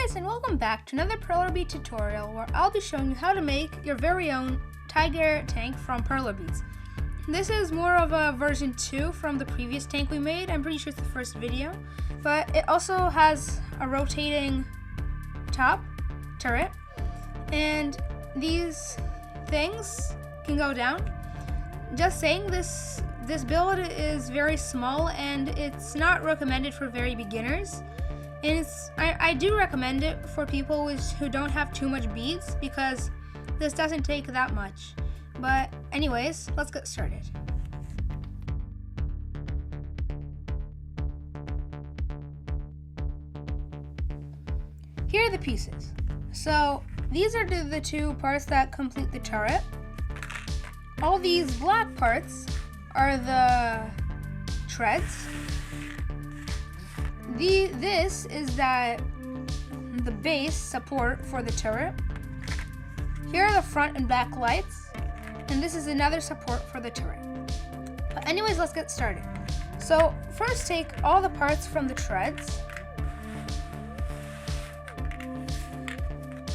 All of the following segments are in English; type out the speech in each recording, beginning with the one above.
guys, and welcome back to another Perler Bead tutorial where I'll be showing you how to make your very own tiger tank from Perler Beads. This is more of a version 2 from the previous tank we made. I'm pretty sure it's the first video, but it also has a rotating top turret, and these things can go down. Just saying, this build is very small and it's not recommended for very beginners. And I do recommend it for people who don't have too much beads, because this doesn't take that much. But anyways, let's get started. Here are the pieces. So these are the two parts that complete the turret. All these black parts are the treads. This is the base support for the turret. Here are the front and back lights, and this is another support for the turret. But anyways, let's get started. So first, take all the parts from the treads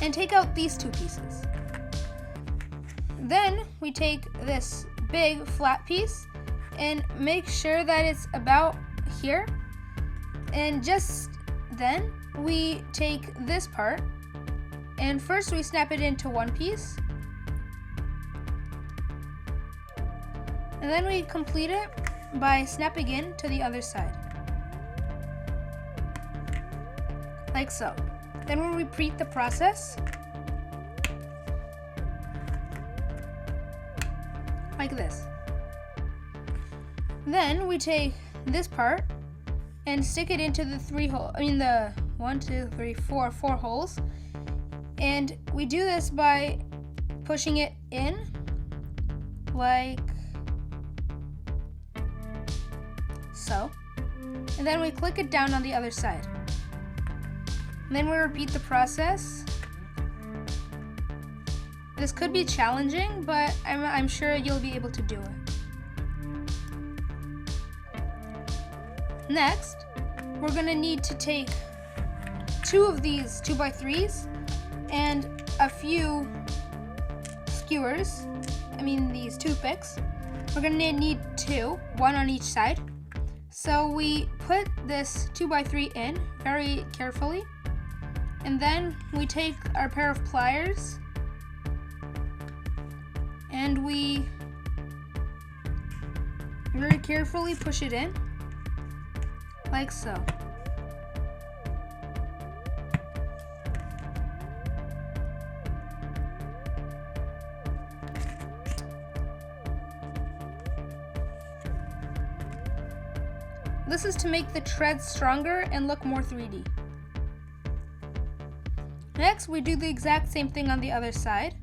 and take out these two pieces. Then we take this big flat piece and make sure that it's about here. And just then we take this part, and first we snap it into one piece, and then we complete it by snapping in to the other side, like so. Then we'll repeat the process like this. Then we take this part and stick it into the four holes. And we do this by pushing it in like so. And then we click it down on the other side. And then we repeat the process. This could be challenging, but I'm sure you'll be able to do it. Next, we're gonna need to take two of these 2x3s and a few skewers, these toothpicks. We're gonna need two, one on each side. So we put this 2x3 in very carefully, and then we take our pair of pliers and we very carefully push it in like so. This is to make the treads stronger and look more 3D. Next, we do the exact same thing on the other side.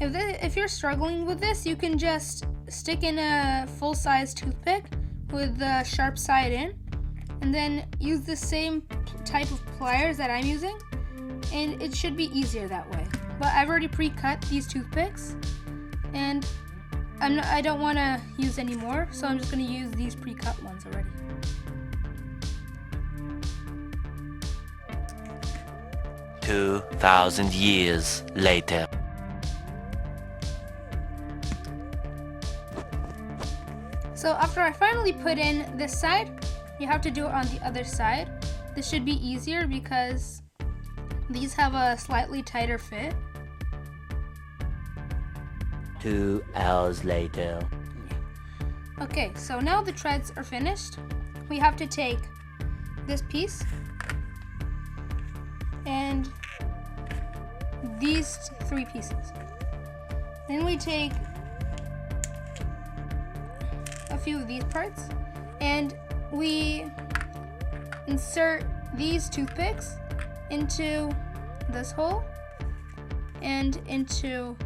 If you're struggling with this, you can just stick in a full-size toothpick with the sharp side in, and then use the same type of pliers that I'm using, and it should be easier that way. But I've already pre-cut these toothpicks, and I don't want to use any more, so I'm just going to use these pre-cut ones already. "2,000 years later." So after I finally put in this side, you have to do it on the other side. This should be easier because these have a slightly tighter fit. 2 hours later. Okay, so now the treads are finished. We have to take this piece and these three pieces. Then we take a few of these parts and we insert these toothpicks into this hole and into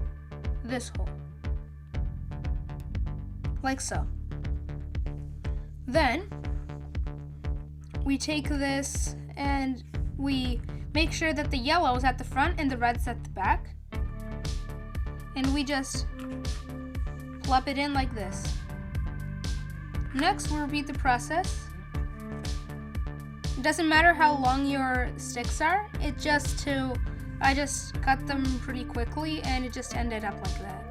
this hole, like so. Then we take this and we make sure that the yellow is at the front and the red's at the back, and we just plop it in like this. Next, we'll repeat the process. doesn't matter how long your sticks are. I just cut them pretty quickly and it just ended up like that.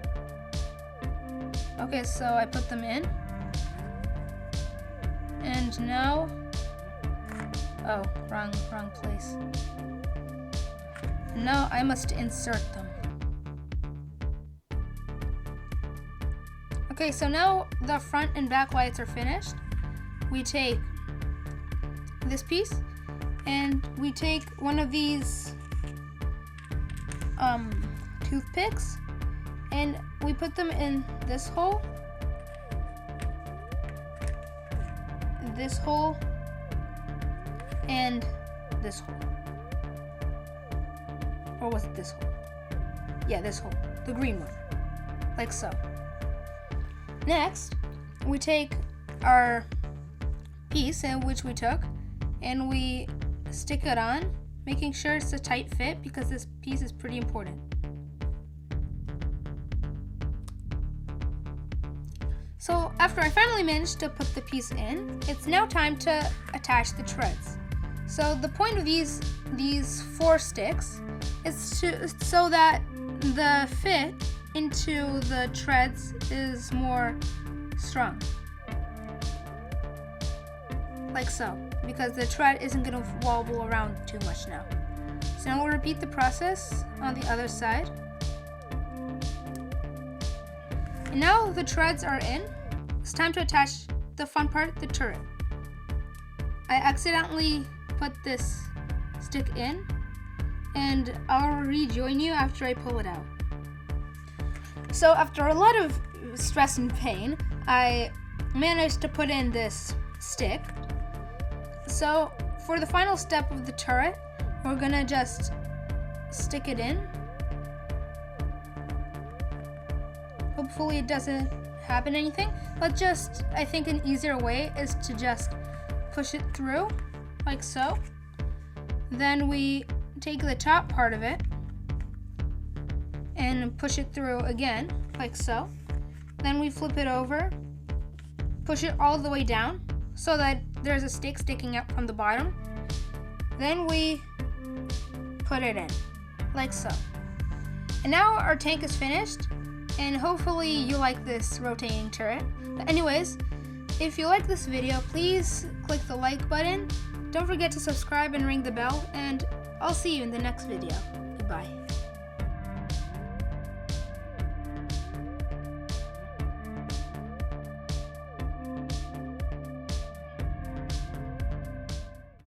Okay, so I put them in. And now, oh, wrong place. Now I must insert them. Okay, so now the front and back lights are finished. We take this piece and we take one of these toothpicks and we put them in this hole, and this hole, or was it this hole? Yeah, this hole, the green one, like so. Next, we take our piece which we took and we stick it on, making sure it's a tight fit because this piece is pretty important. So after I finally managed to put the piece in, it's now time to attach the treads. So the point of these 4 sticks is so that the fit into the treads is more strong, like so, because the tread isn't going to wobble around too much now. So now we'll repeat the process on the other side. And now the treads are in, it's time to attach the fun part, the turret. I accidentally put this stick in, and I'll rejoin you after I pull it out. So after a lot of stress and pain, I managed to put in this stick. So for the final step of the turret, we're gonna just stick it in. Hopefully it doesn't happen anything, but just, I think an easier way is to just push it through, like so. Then we take the top part of it and push it through again, like so. Then we flip it over, push it all the way down so that there's a stick sticking up from the bottom. Then we put it in, like so. And now our tank is finished, and hopefully you like this rotating turret. But anyways, if you like this video, please click the like button. Don't forget to subscribe and ring the bell, and I'll see you in the next video. Goodbye.